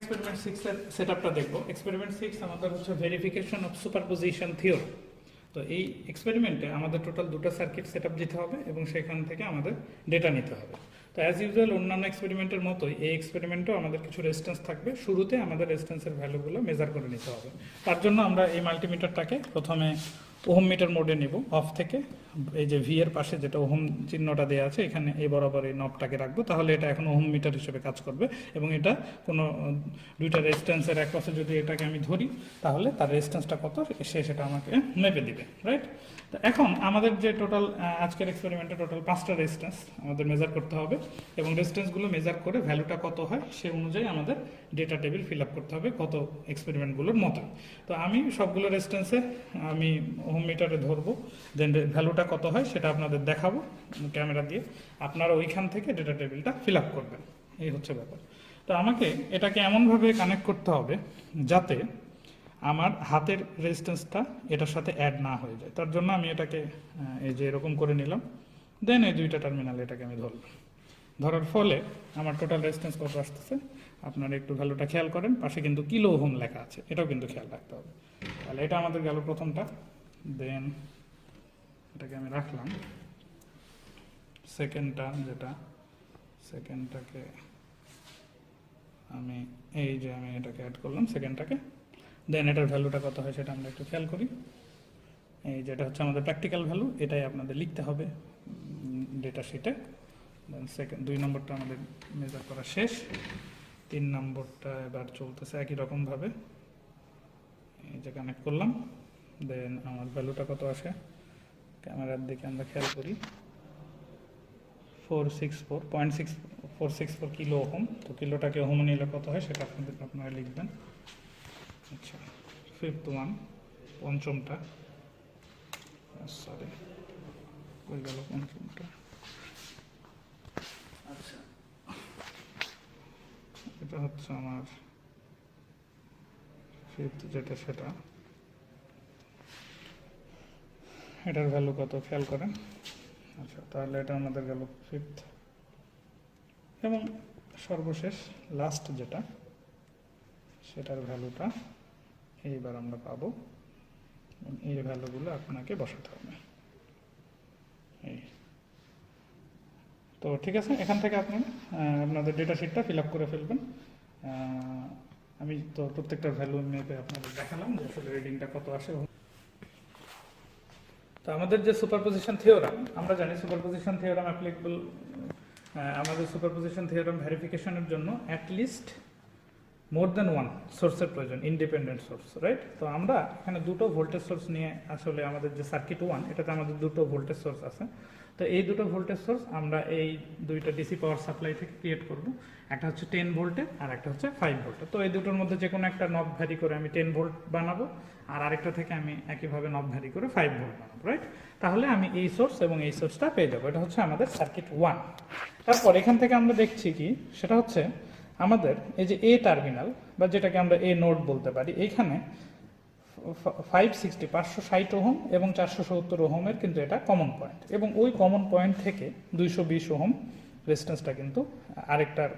Experiment 6 এর সেটআপটা দেখব। Experiment 6 আমাদের হচ্ছে ভেরিফিকেশন অফ সুপারপোজিশন থিওরি। তো এই এক্সপেরিমেন্টে আমাদের টোটাল দুটো সার্কিট সেটআপ দিতে হবে এবং সেখান থেকে আমাদের ডেটা নিতে হবে। তো অ্যাজ ইউজুয়াল অন্যান্য এক্সপেরিমেন্টের মতোই এই এক্সপেরিমেন্টেও আমাদের কিছু রেজিস্ট্যান্স থাকবে। শুরুতে আমাদের রেজিস্ট্যান্সের ভ্যালুগুলো মেজার করে নিতে হবে। তার জন্য আমরা এই মাল্টিমিটারটাকে প্রথমে ওহম মিটার মোডে নেব অফ থেকে। এই যে ভি এর পাশে যেটা ওহম চিহ্নটা দেওয়া আছে এখানে এই বরাবর এই নবটাকে রাখবো, তাহলে এটা এখন ওহম মিটার হিসেবে কাজ করবে এবং এটা কোনো দুইটা রেজিস্ট্যান্সের এক পাশে যদি এটাকে আমি ধরি তাহলে তার রেজিস্ট্যান্সটা কত সে সেটা আমাকে মেপে দিবে, রাইট? তো এখন আমাদের যে টোটাল আজকের এক্সপেরিমেন্টে টোটাল 5টা রেজিস্ট্যান্স আমাদের মেজার করতে হবে এবং রেজিস্ট্যান্সগুলো মেজার করে ভ্যালুটা কত হয় সে অনুযায়ী আমাদের ডেটা টেবিল ফিল আপ করতে হবে কত এক্সপেরিমেন্টগুলোর মতো। তো আমি সবগুলো রেজিস্ট্যান্সে আমি ওহম মিটারে ধরবো, দেন ভ্যালুটা কত হয় সেটা আপনাদের দেখাবো ক্যামেরা দিয়ে। আপনারা ওইখান থেকে ডেটা টেবিলটা ফিল আপ করবেন, এই হচ্ছে ব্যাপার। তো আমাকে এটাকে এমনভাবে কানেক্ট করতে হবে যাতে আমার হাতের রেজিস্ট্যান্সটা এটার সাথে অ্যাড না হয়ে যায়। তার জন্য আমি এটাকে এই যে এরকম করে নিলাম, দেন এই দুইটা টার্মিনাল এটাকে আমি ধরলাম। ধরার ফলে আমার টোটাল রেজিস্ট্যান্স কত আসতেছে আপনারা একটু ভ্যালুটা খেয়াল করেন। পাশে কিন্তু কিলো ওহম লেখা আছে, এটাও কিন্তু খেয়াল রাখতে হবে। তাহলে এটা আমাদের গেল প্রথমটা, দেন এটাকে আমি রাখলাম। সেকেন্ডটা যেটা, সেকেন্ডটাকে আমি এই যে আমি এটাকে অ্যাড করলাম সেকেন্ডটাকে, দেন এটার ভ্যালুটা কত হয় সেটা আমরা একটু খেয়াল করি। এই যেটা হচ্ছে আমাদের প্র্যাকটিক্যাল ভ্যালু, এটাই আপনাদের লিখতে হবে ডেটা শিটে। দেন সেকেন্ড 2 নম্বরটা আমাদের মেজার করা শেষ। 3 নম্বরটা এবার চলতেছে একই রকমভাবে, এই যে কানেক্ট করলাম। দেন আমার ভ্যালুটা কত আসে ক্যামেরার দিকে আমরা খেয়াল করি, 464.464 কিলো ওহম। তো কিলোটাকে ওহম নিলে কত হয় সেটা আপনারা লিখবেন। আচ্ছা, 5th ওয়ান, পঞ্চমটা, সরি কই গেল পঞ্চমটা। আচ্ছা, এটা হচ্ছে আমার 5th যেটা সেটা, এটার ভ্যালু কত খেয়াল করেন। আচ্ছা, তাহলে এটা আমাদের গেল 5th এবং সর্বশেষ লাস্ট যেটা সেটার ভ্যালুটা এইবার আমরা পাবো। এই ভ্যালুগুলো আপনাকে বসাতে হবে। এই তো ঠিক আছে, এখান থেকে আপনারা আপনাদের ডেটা শিটটা ফিল আপ করে ফেলবেন। আমি তো প্রত্যেকটা ভ্যালু মেপে আপনাদের দেখালাম যে আসলে রিডিংটা কত আসে। তো আমাদের যে সুপারপোজিশন থিওরাম, আমরা জানি সুপারপোজিশন থিওরাম অ্যাপ্লিকেবল, আমাদের সুপারপোজিশন থিওরাম ভেরিফিকেশনের জন্য অ্যাটলিস্ট মোর দ্যান ওয়ান সোর্সের প্রয়োজন, ইন্ডিপেন্ডেন্ট সোর্স, রাইট? তো আমরা এখানে দুটো ভোল্টেজ সোর্স নিয়ে, আসলে আমাদের যে সার্কিট 1 এটাতে আমাদের দুটো ভোল্টেজ সোর্স আছে। তো এই দুটো ভোল্টেজ সোর্স আমরা এই দুইটা ডিসি পাওয়ার সাপ্লাই থেকে ক্রিয়েট করব। একটা হচ্ছে 10 ভোল্টের আর একটা হচ্ছে 5 ভোল্টের। তো এই দুটোর মধ্যে যে কোনো একটা নব ভ্যারি করে আমি 10 ভোল্ট বানাবো আর আরেকটা থেকে আমি একইভাবে নব ভ্যারি করে 5 ভোল্ট বানাবো, রাইট? তাহলে আমি এই সোর্স এবং এই সোর্সটা পেয়ে যাবো। এটা হচ্ছে আমাদের সার্কিট 1। তারপর এখান থেকে আমরা দেখছি কি, সেটা হচ্ছে আমাদের এই যে এ টার্মিনাল বা যেটাকে আমরা এ নোড বলতে পারি, এইখানে 560 ওহম এবং 470 ওহমের কিন্তু এটা কমন পয়েন্ট এবং ওই কমন পয়েন্ট থেকে 220 ওহম রেজিস্ট্যান্সটা কিন্তু আরেকটার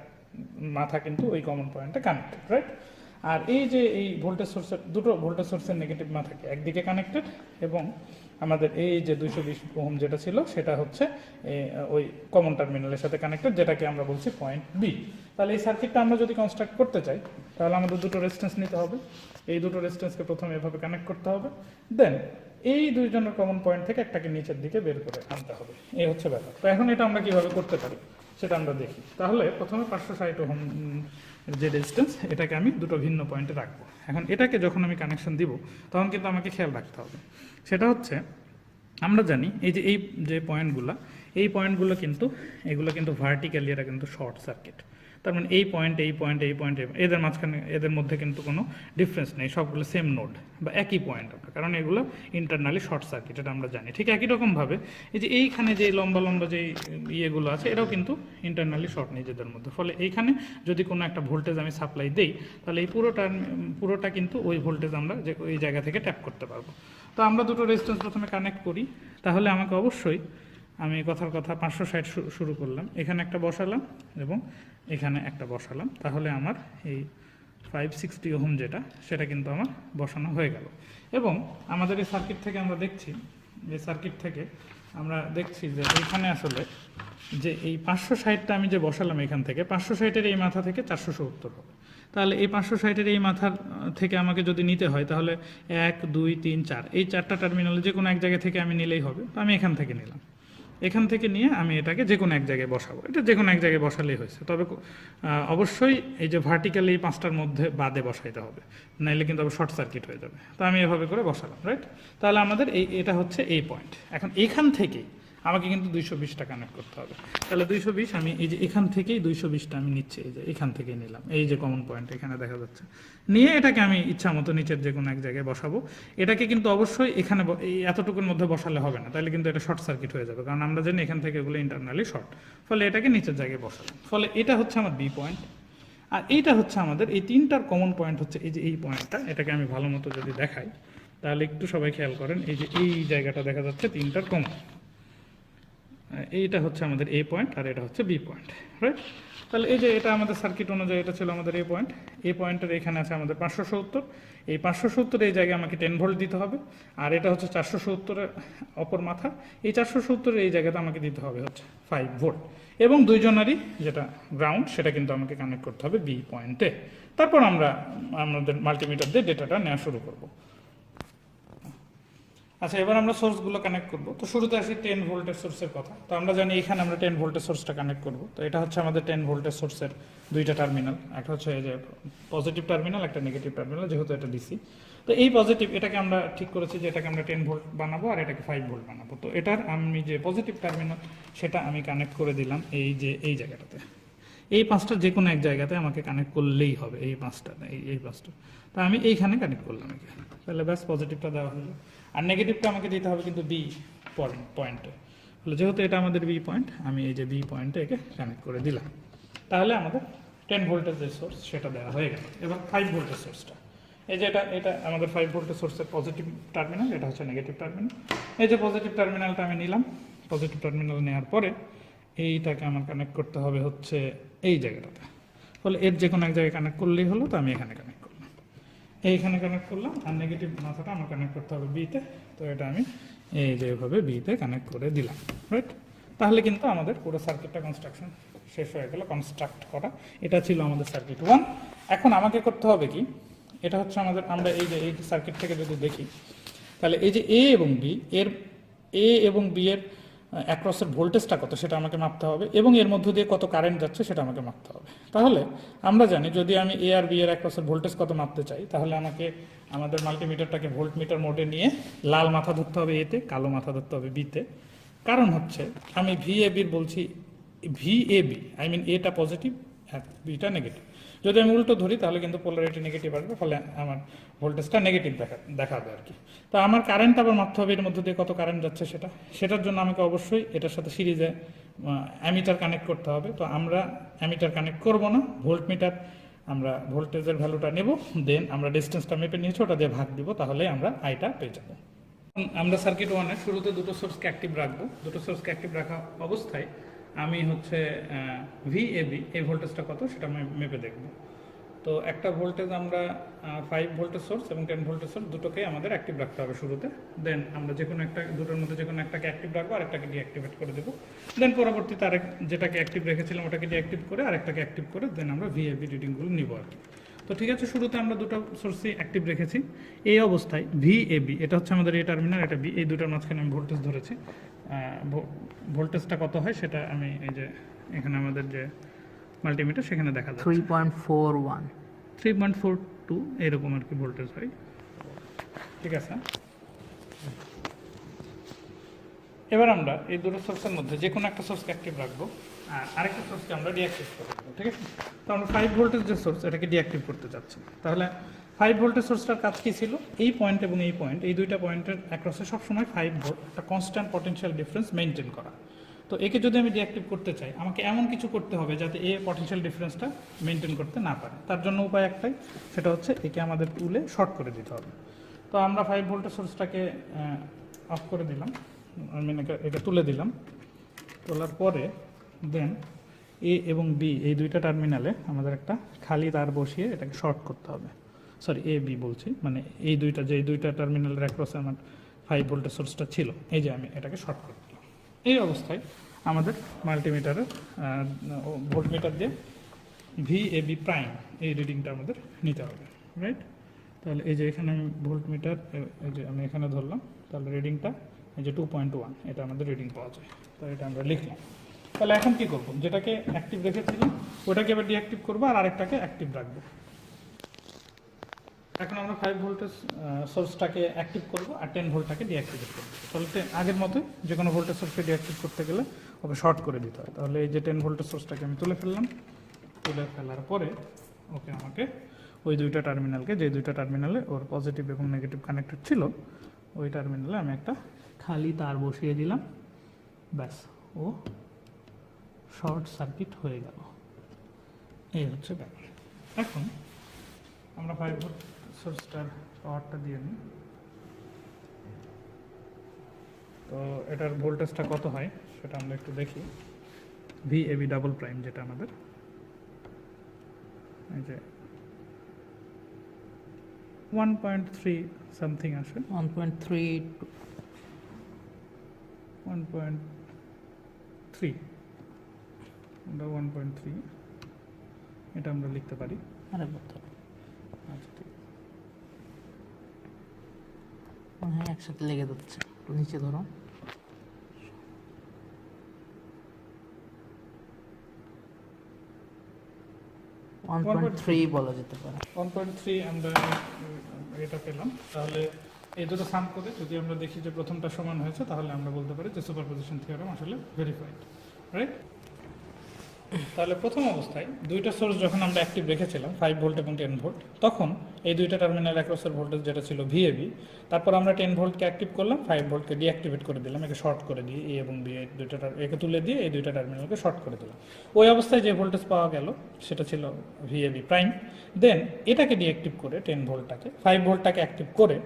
মাথা কিন্তু ওই কমন পয়েন্টে কানেক্টেড, রাইট? আর এই যে এই ভোল্টেজ সোর্সের দুটো ভোল্টেজ সোর্সের নেগেটিভ মাথাকে একদিকে কানেক্টেড এবং আমাদের এই যে 220 ওহম যেটা ছিল সেটা হচ্ছে ওই কমন টার্মিনালের সাথে কানেক্টেড, যেটাকে আমরা বলছি পয়েন্ট বি। তাহলে এই সার্কিটটা আমরা যদি কনস্ট্রাক্ট করতে চাই তাহলে আমাদের দুটো রেজিস্ট্যান্স নিতে হবে। এই দুটো রেজিস্ট্যান্সকে প্রথমে এভাবে কানেক্ট করতে হবে, দেন এই দুইজনের কমন পয়েন্ট থেকে একটাকে নিচের দিকে বের করে আনতে হবে। এই হচ্ছে ব্যাপার। তো এখন এটা আমরা কিভাবে করতে পারি সেটা আমরা দেখি। তাহলে প্রথমে 560 ওহম যে রেজিস্ট্যান্স এটাকে আমি দুটো ভিন্ন পয়েন্টে রাখবো। এখন এটাকে যখন আমি কানেকশন দিব তখন কিন্তু আমাকে খেয়াল রাখতে হবে, সেটা হচ্ছে আমরা জানি এই যে পয়েন্টগুলো কিন্তু এগুলো কিন্তু ভার্টিক্যালি এরা কিন্তু শর্ট সার্কিট। তার মানে এই পয়েন্ট এদের মাঝখানে এদের মধ্যে কিন্তু কোনো ডিফারেন্স নেই, সবগুলো সেম নোড বা একই পয়েন্ট আমরা, কারণ এগুলো ইন্টারনালি শর্ট সার্কিট, এটা আমরা জানি। ঠিক একই রকমভাবে এই যে এইখানে যে লম্বা যে ইয়েগুলো আছে এটাও কিন্তু ইন্টারনালি শর্ট নিজেদের মধ্যে। ফলে এইখানে যদি কোনো একটা ভোল্টেজ আমি সাপ্লাই দেই তাহলে এই পুরোটা কিন্তু ওই ভোল্টেজ আমরা যে ওই জায়গা থেকে ট্যাপ করতে পারবো। তো আমরা দুটো রেজিস্ট্যান্স প্রথমে কানেক্ট করি, তাহলে আমাকে অবশ্যই আমি কথার কথা 560 শুরু করলাম, এখানে একটা বসালাম এবং এখানে একটা বসালাম, তাহলে আমার এই 560 ওহম যেটা, সেটা কিন্তু আমার বসানো হয়ে গেল। এবং আমাদের এই সার্কিট থেকে আমরা দেখছি যে এখানে আসলে যে এই 560টা আমি যে বসালাম এখান থেকে 560-এর এই মাথা থেকে 470 হবে। তাহলে এই 560-এর এই মাথার থেকে আমাকে যদি নিতে হয় তাহলে 1 2 3 4 এই 4টা টার্মিনালে যে কোনো এক জায়গা থেকে আমি নিলেই হবে। তো আমি এখান থেকে নিলাম, এখান থেকে নিয়ে আমি এটাকে যে কোনো এক জায়গায় বসাবো। এটা যে কোনো এক জায়গায় বসালেই হয়েছে, তবে অবশ্যই এই যে ভার্টিক্যালি এই 5টার মধ্যে বাদে বসাইতে হবে, নাইলে কিন্তু আবার শর্ট সার্কিট হয়ে যাবে। তো আমি এভাবে করে বসালাম, রাইট। তাহলে আমাদের এটা হচ্ছে এই পয়েন্ট। এখন এখান থেকেই আমাকে কিন্তু 220টা কানেক্ট করতে হবে। তাহলে 220 আমি এই যে এখান থেকেই 220টা আমি নিচ্ছি, এই যে এখান থেকেই নিলাম, এই যে কমন পয়েন্ট এখানে দেখা যাচ্ছে, নিয়ে এটাকে আমি ইচ্ছা মতো নিচের যে কোনো এক জায়গায় বসাবো। এটাকে কিন্তু অবশ্যই এখানে এই এতটুকুর মধ্যে বসালে হবে না, তাহলে কিন্তু এটা শর্ট সার্কিট হয়ে যাবে, কারণ আমরা জানি এখান থেকে এগুলো ইন্টারনালি শর্ট। ফলে এটাকে নিচের জায়গায় বসালাম, ফলে এটা হচ্ছে আমার বি পয়েন্ট। আর এইটা হচ্ছে আমাদের এই 3টার কমন পয়েন্ট হচ্ছে এই যে এই পয়েন্টটা। এটাকে আমি ভালো মতো যদি দেখাই তাহলে একটু সবাই খেয়াল করেন, এই যে এই জায়গাটা দেখা যাচ্ছে 3টার কমন। এইটা হচ্ছে আমাদের এ পয়েন্ট আর এটা হচ্ছে বি পয়েন্ট, রাইট। তাহলে এই যে এটা আমাদের সার্কিট অনুযায়ী এটা ছিল আমাদের এ পয়েন্টের এখানে আছে আমাদের 570। এই 570 এই জায়গায় আমাকে 10 ভোল্ট দিতে হবে, আর এটা হচ্ছে 470-এর অপর মাথা। এই 470-এর এই জায়গাতে আমাকে দিতে হবে হচ্ছে 5 ভোল্ট, এবং দুইজনেরই যেটা গ্রাউন্ড সেটা কিন্তু আমাকে কানেক্ট করতে হবে বি পয়েন্টে। তারপর আমরা আমাদের মাল্টিমিটার দিয়ে ডেটাটা নেওয়া শুরু করব। আচ্ছা, এবার আমরা সোর্সগুলো কানেক্ট করব। তো শুরুতে আসি 10 ভোল্টের সোর্সের কথা। তো আমরা জানি এখানে আমরা 10 ভোল্টের সোর্সটা কানেক্ট করব। তো এটা হচ্ছে আমাদের 10 ভোল্টের সোর্সের দুইটা টার্মিনাল, একটা হচ্ছে এই যে পজিটিভ টার্মিনাল, একটা নেগেটিভ টার্মিনাল, যেহেতু এটা ডিসি। তো এই পজিটিভ এটাকে আমরা ঠিক করেছি যে এটাকে আমরা 10 ভোল্ট বানাবো আর এটাকে 5 ভোল্ট বানাবো। তো এটার আমি যে পজিটিভ টার্মিনাল সেটা আমি কানেক্ট করে দিলাম এই যে এই জায়গাটাতে। এই 5টা যে কোনো এক জায়গাতে আমাকে কানেক্ট করলেই হবে, এই 5টা এই 5টা। তা আমি এইখানে কানেক্ট করলাম এখানে, তাহলে ব্যাস পজিটিভটা দেওয়া হলো। আর নেগেটিভটা আমাকে দিতে হবে কিন্তু বি পয়েন্টে। তাহলে যেহেতু এটা আমাদের বি পয়েন্ট, আমি এই যে বি পয়েন্টে একে কানেক্ট করে দিলাম। তাহলে আমাদের 10 ভোল্টের যে সোর্স সেটা দেওয়া হয়ে গেল। এবার 5 ভোল্টের সোর্সটা, এই যে এটা আমাদের 5 ভোল্টের সোর্সের পজিটিভ টার্মিনাল, এটা হচ্ছে নেগেটিভ টার্মিনাল। এই যে পজিটিভ টার্মিনালটা আমি নিলাম, পজিটিভ টার্মিনাল নেওয়ার পরে এইটাকে আমার কানেক্ট করতে হবে হচ্ছে এই জায়গাটাতে। ফলে এর যে কোনো এক জায়গায় কানেক্ট করলেই হলো। তো আমি এখানে কানেক্ট করলাম, এইখানে কানেক্ট করলাম, আর নেগেটিভ মাথাটা আমার কানেক্ট করতে হবে বিতে। তো এটা আমি এই যে এভাবে বিতে কানেক্ট করে দিলাম, রাইট। তাহলে কিন্তু আমাদের পুরো সার্কিটটা কনস্ট্রাকশন শেষ হয়ে গেল, কনস্ট্রাক্ট করা। এটা ছিল আমাদের সার্কিট 1। এখন আমাকে করতে হবে কি, এটা হচ্ছে আমাদের, আমরা এই যে এই সার্কিট থেকে যদি দেখি তাহলে এই যে এ এবং বি এর অ্যাক্রসের ভোল্টেজটা কত সেটা আমাকে মাপতে হবে, এবং এর মধ্য দিয়ে কত কারেন্ট যাচ্ছে সেটা আমাকে মাপতে হবে। তাহলে আমরা জানি যদি আমি এ আর বি এর অ্যাক্রসের ভোল্টেজ কত মাপতে চাই, তাহলে আমাকে আমাদের মাল্টিমিটারটাকে ভোল্টমিটার মোডে নিয়ে লাল মাথা ধরতে হবে এতে, কালো মাথা ধরতে হবে বিতে। কারণ হচ্ছে আমি ভিএবির বলছি ভিএবি, আই মিন এটা পজিটিভ আর বিটা নেগেটিভ। যদি আমি উল্টো ধরি তাহলে কিন্তু পোলারিটি নেগেটিভ আসবে, ফলে আমার ভোল্টেজটা নেগেটিভ দেখাবে আর কি। তো আমার কারেন্ট আবার মাপতে হবে এর মধ্যে দিয়ে কত কারেন্ট যাচ্ছে সেটার জন্য আমাকে অবশ্যই এটার সাথে সিরিজে অ্যামিটার কানেক্ট করতে হবে। তো আমরা অ্যামিটার কানেক্ট করব না, ভোল্টমিটার আমরা ভোল্টেজের ভ্যালুটা নেব, দেন আমরা ডিস্টেন্সটা মেপে নিয়েছি ওটা দিয়ে ভাগ দিব, তাহলে আমরা আইটা পেয়ে যাবো। আমরা সার্কিট 1-এর শুরুতে দুটো সোর্সকে অ্যাক্টিভ রাখবো। দুটো সোর্সকে অ্যাক্টিভ রাখা অবস্থায় আমি হচ্ছে ভিএবি এই ভোল্টেজটা কত সেটা আমি মেপে দেখব। তো একটা ভোল্টেজ আমরা 5 ভোল্টের সোর্স এবং 10 ভোল্টের সোর্স দুটোকেই আমাদের অ্যাক্টিভ রাখতে হবে শুরুতে। দেন আমরা যে কোনো একটা দুটোর মধ্যে যে কোনো একটাকে অ্যাক্টিভ রাখবো, আরেকটাকে ডিঅ্যাক্টিভেট করে দেবো। দেন পরবর্তীতে যেটাকে অ্যাক্টিভ রেখেছিলাম ওটাকে ডিঅ্যাক্টিভ করে আরেকটাকে অ্যাক্টিভ করে দেন আমরা ভিএবি রিডিংগুলো নিব আর কি। তো ঠিক আছে, শুরুতে আমরা দুটো সোর্সই অ্যাক্টিভ রেখেছি। এই অবস্থায় ভিএবি, এটা হচ্ছে আমাদের এ টার্মিনাল, এটা বি, এই দুটোর মাঝখানে আমি ভোল্টেজ ধরেছি। ভোল্টেজটা কত হয় সেটা আমি এই যে এখানে আমাদের যে মাল্টিমিটার সেখানে দেখা যাচ্ছে 3.42 এরকম আর কি ভোল্টেজ হয়, ঠিক আছে। এবার আমরা এই দুটো সোর্সের মধ্যে যে কোনো একটা সোর্সকে অ্যাক্টিভ রাখবো আর আরেকটা সোর্সকে আমরা ডিঅ্যাক্টিভ করবো, ঠিক আছে। তো আমরা 5 ভোল্টেজ যে সোর্স এটাকে ডিঅ্যাক্টিভ করতে চাচ্ছি। তাহলে 5 ভোল্টেজ সোর্সটার কাজ কী ছিল, এই পয়েন্ট এবং এই পয়েন্ট, এই দুইটা পয়েন্টের অ্যাক্রসে সবসময় 5 ভোল্ট একটা কনস্ট্যান্ট পটেনশিয়াল ডিফারেন্স মেনটেন করা। তো একে যদি আমি ডিঅ্যাক্টিভ করতে চাই আমাকে এমন কিছু করতে হবে যাতে এই পটেনশিয়াল ডিফারেন্সটা মেনটেন করতে না পারে। তার জন্য উপায় একটাই, সেটা হচ্ছে একে আমাদের তুলে শর্ট করে দিতে হবে। তো আমরা 5 ভোল্টের সোর্সটাকে অফ করে দিলাম, আমি একে তুলে দিলাম। তোলার পরে দেন এ এবং বি এই দুইটা টার্মিনালে আমাদের একটা খালি তার বসিয়ে এটাকে শর্ট করতে হবে। সরি, এ বি বলছি, মানে এই দুইটা টার্মিনালের অ্যাক্রসে আমার 5 ভোল্টের সোর্সটা ছিল, এই যে আমি এটাকে শর্ট করে দিলাম। এই অবস্থায় আমাদের মাল্টিমিটারের ভোল্টমিটার দিয়ে ভি এ বি প্রাইম এই রিডিংটা আমাদের নিতে হবে, রাইট? তাহলে এই যে এখানে আমি ভোল্টমিটার, এই যে আমি এখানে ধরলাম, তাহলে রিডিংটা এই যে 2.1 এটা আমাদের রিডিং পাওয়া যায়। তো এটা আমরা লিখলাম। তাহলে এখন কি করব, যেটাকে অ্যাক্টিভ রেখেছিলাম ওটাকে এবার ডিঅ্যাক্টিভ করবো আর আরেকটাকে অ্যাক্টিভ রাখবো। এখন আমরা 5 ভোল্টেজ সোর্সটাকে অ্যাক্টিভ করবো আর 10 ভোল্টটাকে ডিঅ্যাক্টিভেট করবো। তাহলে আগের মতোই যে কোনো ভোল্টেজ সোর্সকে ডিঅ্যাক্টিভ করতে গেলে ওকে শর্ট করে দিতে হয়। তাহলে এই যে 10 ভোল্টেজ সোর্সটাকে আমি তুলে ফেললাম, তুলে ফেলার পরে ওকে আমাকে ওই দুইটা টার্মিনালকে, যে দুইটা টার্মিনালে ওর পজিটিভ এবং নেগেটিভ কানেক্টেড ছিল, ওই টার্মিনালে আমি একটা খালি তার বসিয়ে দিলাম, ব্যাস ও শর্ট সার্কিট হয়ে গেল। এই হচ্ছে ব্যাপার। এখন আমরা 5 ভোল্ট সোর্সটার পাওয়ারটা দিয়ে নিই। তো এটার ভোল্টেজটা কত হয় সেটা আমরা একটু দেখি। V A B double prime যেটা আমাদের, এই যে 1.3 সামথিং আসে, 1.3 1.3 আমরা 1.3 এটা আমরা লিখতে পারি। আরে বলতো আচ্ছা ঠিক আছে, হ্যাঁ একসাথে লেগে যাচ্ছে, একটু নিচে ধরো। 1.3 বলা যেতে পারে। 1.3 আমরা এটা পেলাম। তাহলে এই দুটো সাম করে যদি আমরা দেখি যে প্রথমটা সমান হয়েছে, তাহলে আমরা বলতে পারি যে সুপারপজিশন থিওরেম আসলে ভেরিফাইড, রাইট? তাহলে প্রথম অবস্থায় দুইটা সোর্স যখন আমরা অ্যাক্টিভ রেখেছিলাম 5 ভোল্ট এবং 10 ভোল্ট, তখন এই দুইটা টার্মিনাল অ্যাক্রসের ভোল্টেজ যেটা ছিল ভিএবি, তারপর আমরা 10 ভোল্টকে অ্যাক্টিভ করলাম, 5 ভোল্টকে ডিঅ্যাক্টিভেট করে দিলাম, একে শর্ট করে দিয়ে এ এবং বি দুইটা একে তুলে দিয়ে এই দুইটা টার্মিনালকে শর্ট করে দিলাম। ওই অবস্থায় যে ভোল্টেজ পাওয়া গেল সেটা ছিল ভিএবি প্রাইম। দেন এটাকে ডিঅ্যাক্টিভ করে 10 ভোল্টটাকে 5 ভোল্টটাকে অ্যাক্টিভ করে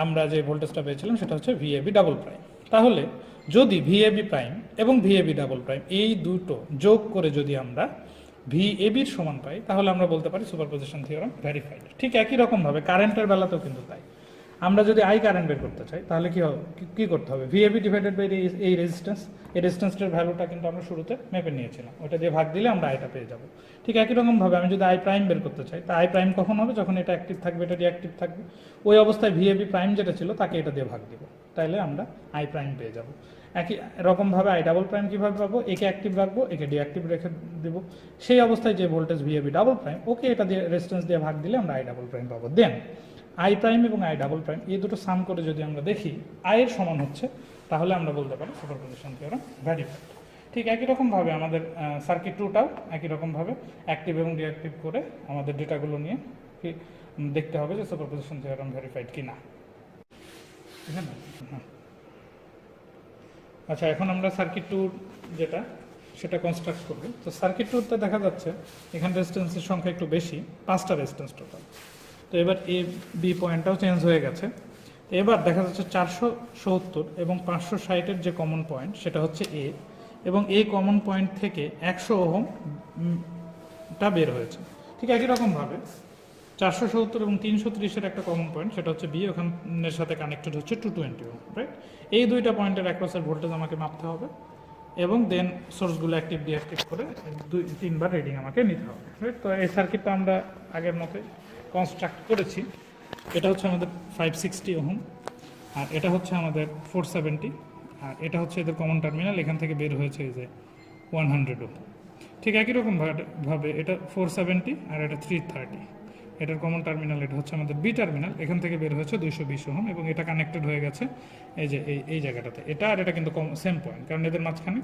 আমরা যে ভোল্টেজটা পেয়েছিলাম সেটা হচ্ছে ভিএবি ডাবল প্রাইম। তাহলে যদি ভিএবি প্রাইম এবং ভিএবি ডাবল প্রাইম এই দুটো যোগ করে যদি আমরা ভিএবির সমান পাই, তাহলে আমরা বলতে পারি সুপারপজিশন থিওরেম ভেরিফাইড। ঠিক একই রকমভাবে কারেন্টের বেলাতেও কিন্তু তাই। আমরা যদি আই কারেন্ট বের করতে চাই তাহলে কি করতে হবে, ভিএবি ডিভাইডেড বাই এই রেজিস্ট্যান্স, এই রেজিস্ট্যান্সটার ভ্যালুটা কিন্তু আমরা শুরুতে মেপে নিয়েছিলাম, ওটা দিয়ে ভাগ দিলে আমরা আইটা পেয়ে যাব। ঠিক একই রকমভাবে আমি যদি আই প্রাইম বের করতে চাই, তা আই প্রাইম কখন হবে, যখন এটা অ্যাক্টিভ থাকবে, এটা ডিঅ্যাক্টিভ থাকবে। ওই অবস্থায় ভিএবি প্রাইম যেটা ছিল তাকে এটা দিয়ে ভাগ দিব, তাইলে আমরা আই প্রাইম পেয়ে যাব। একই রকমভাবে আই ডাবল প্রাইম কীভাবে পাবো, একে অ্যাক্টিভ রাখবো, একে ডিঅ্যাক্টিভ রেখে দেবো। সেই অবস্থায় যে ভোল্টেজ ভিএবি ডাবল প্রাইম, ওকে এটা দিয়ে রেজিস্ট্যান্স দিয়ে ভাগ দিলে আমরা আই ডাবল প্রাইম পাবো। দেন আই প্রাইম এবং আই ডাবল প্রাইম এই দুটো সাম করে যদি আমরা দেখি আই এর সমান হচ্ছে, তাহলে আমরা বলতে পারি সুপারপজিশন থিওরেম ভেরিফাইড। ঠিক একই রকমভাবে আমাদের সার্কিট টুটাও একই রকমভাবে অ্যাক্টিভ এবং ডিঅ্যাক্টিভ করে আমাদের ডেটাগুলো নিয়ে দেখতে হবে যে সুপারপজিশন থিওরেম ভেরিফাইড কি না। আচ্ছা, এখন আমরা সার্কিট টু যেটা সেটা কনস্ট্রাক্ট করব। তো সার্কিট টুতে দেখা যাচ্ছে এখানে রেজিস্ট্যান্সের সংখ্যা একটু বেশি, 5টা রেজিস্ট্যান্স টোটাল। তো এবার এ বি পয়েন্টটাও চেঞ্জ হয়ে গেছে। এবার দেখা যাচ্ছে 470 এবং 560-এর যে কমন পয়েন্ট সেটা হচ্ছে এ, এবং এই কমন পয়েন্ট থেকে 100 ওহমটা বের হয়েছে। ঠিক একই রকমভাবে 470 এবং 330-এর একটা কমন পয়েন্ট সেটা হচ্ছে বি, ওখানের সাথে কানেক্টেড হচ্ছে 220 ওহম, রাইট? এই দুইটা পয়েন্টের অ্যাক্রসের ভোল্টেজ আমাকে মাপতে হবে এবং দেন সোর্সগুলো অ্যাক্টিভ ডিঅ্যাক্টিভ করে 2-3বার রিডিং আমাকে নিতে হবে, রাইট? তো এই সার্কিটটা আমরা আগের মতোই কনস্ট্রাক্ট করেছি। এটা হচ্ছে আমাদের 560 ওহম, আর এটা হচ্ছে আমাদের 470, আর এটা হচ্ছে এদের কমন টার্মিনাল, এখান থেকে বের হয়েছে এই যে 100 ওহম। ঠিক একই রকম ভাবে এটা 470 আর এটা 330, এটার কমন টার্মিনাল এটা হচ্ছে আমাদের বি টার্মিনাল, এখান থেকে বের হয়েছে 220 ওহম, এবং এটা কানেক্টেড হয়ে গেছে এই যে এই জায়গাটাতে। এটা আর এটা কিন্তু সেম পয়েন্ট, কারণ এদের মাঝখানে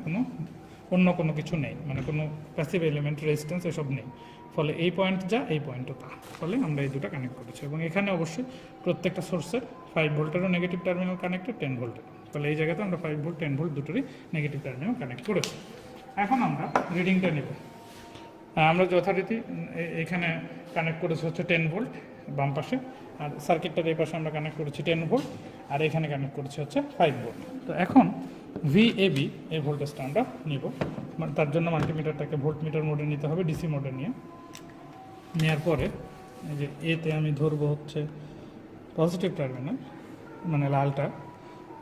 অন্য কোনো কিছু নেই, মানে কোনো প্যাসিভ এলিমেন্ট রেজিস্ট্যান্স এসব নেই। ফলে এই পয়েন্ট যা, এই পয়েন্টও তা, ফলে আমরা এই দুটো কানেক্ট করেছি। এবং এখানে অবশ্যই প্রত্যেকটা সোর্সের 5 ভোল্টেরও নেগেটিভ টার্মিনাল কানেক্টেড, 10 ভোল্টের। ফলে এই জায়গাতে আমরা 5 ভোল্ট 10 ভোল্ট দুটোরই নেগেটিভ টার্মিনাল কানেক্ট করেছি। এখন আমরা রিডিংটা নেব। আমরা যথারীতি এখানে কানেক্ট করেছি হচ্ছে 10 ভোল্ট বাম পাশে, আর সার্কিটটার এই পাশে আমরা কানেক্ট করেছি 10 ভোল্ট, আর এখানে কানেক্ট করেছি হচ্ছে 5 ভোল্ট। তো এখন ভিএবি এই ভোল্টেজটা আমরা নিব। তার জন্য মাল্টিমিটারটাকে ভোল্ট মিটার মোডে নিতে হবে, ডিসি মোডে নেওয়ার পরে এই যে এতে আমি ধরবো হচ্ছে পজিটিভ টার্মিনাল মানে লালটা,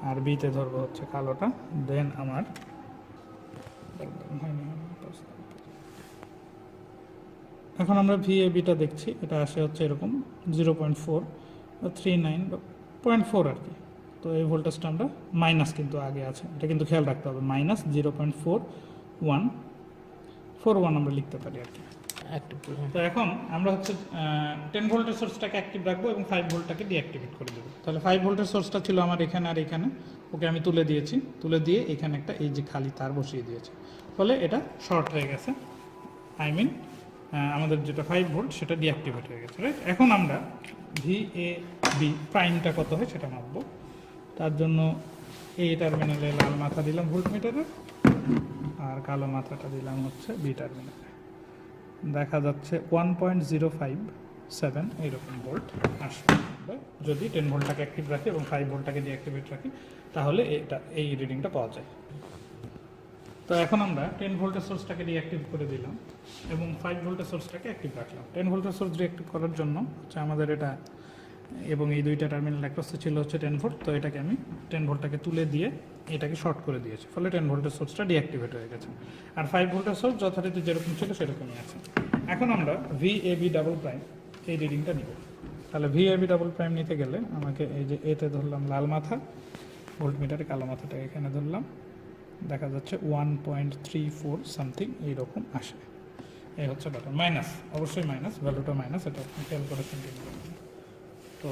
আর বিতে ধরবো হচ্ছে কালোটা। দেন আমার এখন আমরা ভিএবিটা দেখছি, এটা আসে হচ্ছে এরকম 0.4 বা 39 বা 0.4 আর কি। তো এই ভোল্টেজটা আমরা মাইনাস কিন্তু আগে আছে, এটা কিন্তু খেয়াল রাখতে হবে, মাইনাস 0.4141 আমরা লিখতে পারি আর কি। তো এখন আমরা হচ্ছে 10 ভোল্টের সোর্সটাকে অ্যাক্টিভ রাখবো এবং 5 ভোল্টটাকে ডিঅ্যাক্টিভেট করে দেবো। তাহলে 5 ভোল্টের সোর্সটা ছিল আমার এখানে আর এখানে, ওকে আমি তুলে দিয়েছি, তুলে দিয়ে এখানে একটা এই যে খালি তার বসিয়ে দিয়েছি, ফলে এটা শর্ট হয়ে গেছে, আই মিন আমাদের যেটা 5 ভোল্ট সেটা ডিঅ্যাক্টিভেট হয়ে গেছে, রাইট। এখন আমরা ভিএবি প্রাইমটা কত হয় সেটা মাপবো। তার জন্য এই টার্মিনালে লাল মাথা দিলাম ভোল্ট মিটারের, আর কালো মাথাটা দিলাম হচ্ছে বি টার্মিনালে। দেখা যাচ্ছে 1.057 এইরকম ভোল্ট আসবে যদি 10 ভোল্টটাকে অ্যাক্টিভ রাখি এবং 5 ভোল্টটাকে ডিঅ্যাক্টিভেট রাখি, তাহলে এই রিডিংটা পাওয়া যায়। তো এখন আমরা 10 ভোল্টের সোর্সটাকে ডিঅ্যাক্টিভ করে দিলাম এবং 5 ভোল্টের সোর্সটাকে অ্যাক্টিভ রাখলাম। 10 ভোল্টের সোর্স ডিঅ্যাক্টিভ করার জন্য হচ্ছে আমাদের এটা এবং এই দুইটা টার্মিনাল অ্যাক্রসে ছিল হচ্ছে 10 ভোল্ট, তো এটাকে আমি 10 ভোল্টটাকে তুলে দিয়ে এটাকে শর্ট করে দিয়েছি, ফলে 10 ভোল্টের সোর্সটা ডিঅ্যাক্টিভেট হয়ে গেছে। আর 5 ভোল্টের সোর্স যথারীতি যেরকম ছিল সেরকমই আছে। এখন আমরা ভিএবি ডাবল প্রাইম এই রিডিংটা নিব। তাহলে ভিএবি ডাবল প্রাইম নিতে গেলে আমাকে এই যে এতে ধরলাম লাল মাথা, ভোল্ট মিটারে কালো মাথাটাকে এখানে ধরলাম, দেখা যাচ্ছে 1.34 সামথিং এইরকম আসে। এই হচ্ছে ব্যাপার, মাইনাস, অবশ্যই মাইনাস, ভ্যালুটা মাইনাস, এটা আপনি খেয়াল করে শুনতে। তো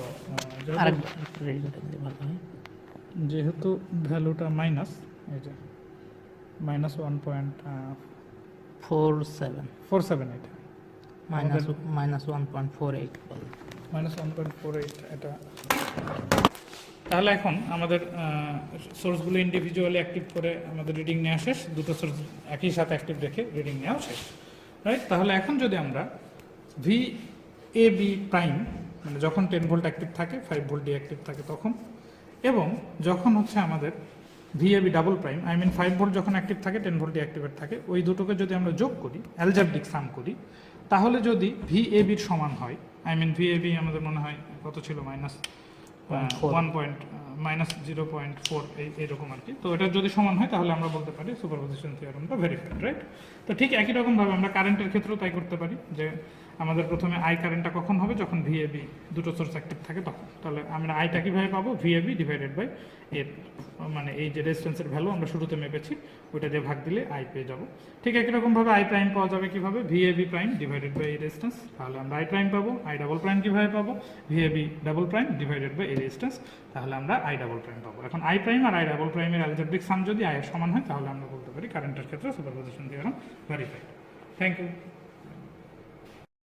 যেহেতু ভ্যালুটা মাইনাস, এই যে মাইনাস 1.47 এটা মাইনাস 1.48 মাইনাস 1.48 এটা। তাহলে এখন আমাদের সোর্সগুলো ইন্ডিভিজুয়ালি অ্যাক্টিভ করে আমাদের রিডিং নেওয়া শেষ, দুটো সোর্স একই সাথে অ্যাক্টিভ রেখে রিডিং নেওয়া শেষ, রাইট। তাহলে এখন যদি আমরা ভিএবি প্রাইম মানে যখন 10 ভোল্ট অ্যাক্টিভ থাকে 5 ভোল্ট ডিঅ্যাক্টিভ থাকে তখন, এবং যখন হচ্ছে আমাদের VAB double prime I mean 5 volt যখন অ্যাক্টিভ থাকে 10 ভোল্ট ডিঅ্যাক্টিভেট থাকে, ওই দুটোকে যদি আমরা যোগ করি, অ্যালজেব্রিক সাম করি, তাহলে যদি ভিএবির সমান হয়, আই মিন ভিএবি আমাদের মনে হয় কত ছিল, -0.4 এইরকম আর কি। তো এটা যদি সমান হয় তাহলে আমরা বলতে পারি সুপারপজিশন থিওরেমটা ভেরিফাইড, রাইট। তো ঠিক একই রকমভাবে আমরা কারেন্টের ক্ষেত্রেও তাই করতে পারি, যে আমাদের প্রথমে আই কারেন্টটা কখন হবে, যখন ভিএবি দুটো সোর্স অ্যাক্টিভ থাকে তখন। তাহলে আমরা আইটা কীভাবে পাবো, ভিএবি ডিভাইডেড বাই এর মানে এই যে রেজিস্ট্যান্সের ভ্যালু আমরা শুরুতে মেপেছি ওইটা দিয়ে ভাগ দিলে আই পেয়ে যাবো। ঠিক একই রকমভাবে আই প্রাইম পাওয়া যাবে কীভাবে, ভিএবি প্রাইম ডিভাইডেড বাই এই রেজিস্ট্যান্স। তাহলে আমরা আই প্রাইম পাবো, আই ডাবল প্রাইম কীভাবে পাবো, VAB double prime divided by এই রেজিস্ট্যান্স, তাহলে আমরা আই ডাবল প্রাইম পাবো। এখন আই প্রাইম আর আই ডাবল প্রাইমের অ্যালজেব্রিক সাম যদি আই এর সমান হয় তাহলে আমরা বলতে পারি কারেন্টের ক্ষেত্রে superposition theorem verified. Thank you.